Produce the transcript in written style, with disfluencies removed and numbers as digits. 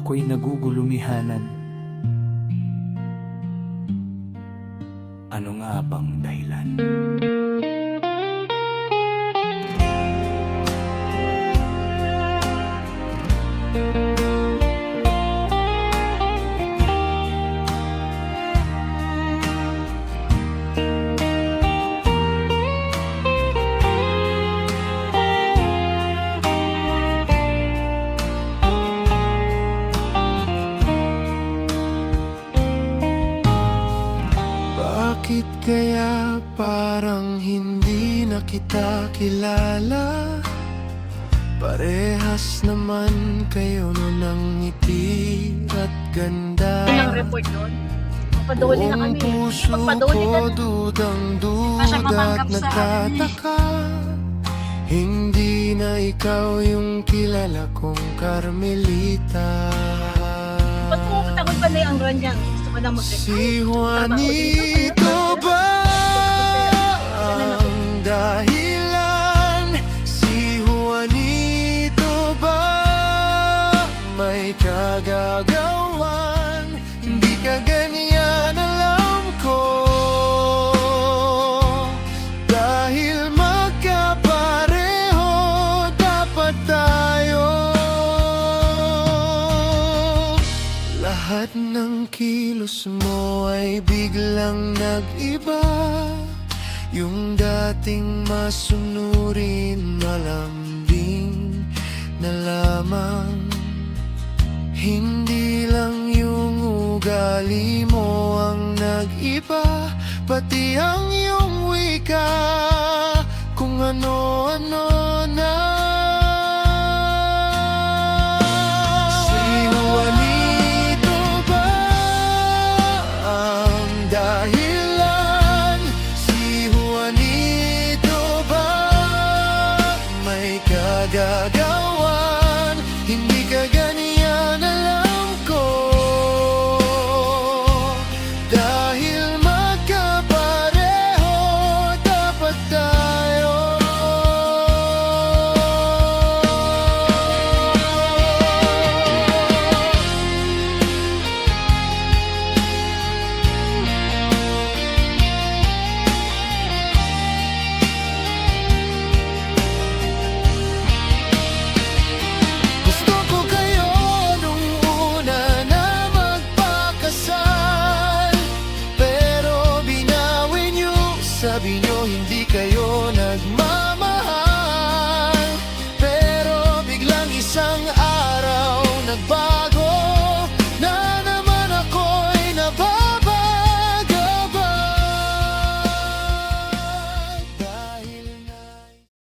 ako'y nagugulumihanan. Ano nga bang dahilan? Bakit kaya parang hindi na kita kilala? Parehas naman kayo nun ng ngiti at ganda. Ang report doon. Magpaduli na Buong kami. puso Magpaduli ka ko na. dudang-duda Kasi at mapanggap sa nagtataka. Hindi na ikaw yung kilala kong Carmelita. Ba't pumupunta ko pa na yung Ranyang? Gusto ko lang mag-report. Si Juanito ba ang dahilan? Si Juanito ba may kagagawan? Hindi ka ganyan, alam ko. Dahil magkapareho dapat tayo. Lahat ng kilos mo ay biglang nag-iba. Yung dating masunurin, malambing na lamang. Hindi lang yung ugali mo ang nag-iba, pati ang iyong wika, kung ano-ano na. Si Juanito ba ang dahilan? Si Juanito ba may kagagawan? Hindi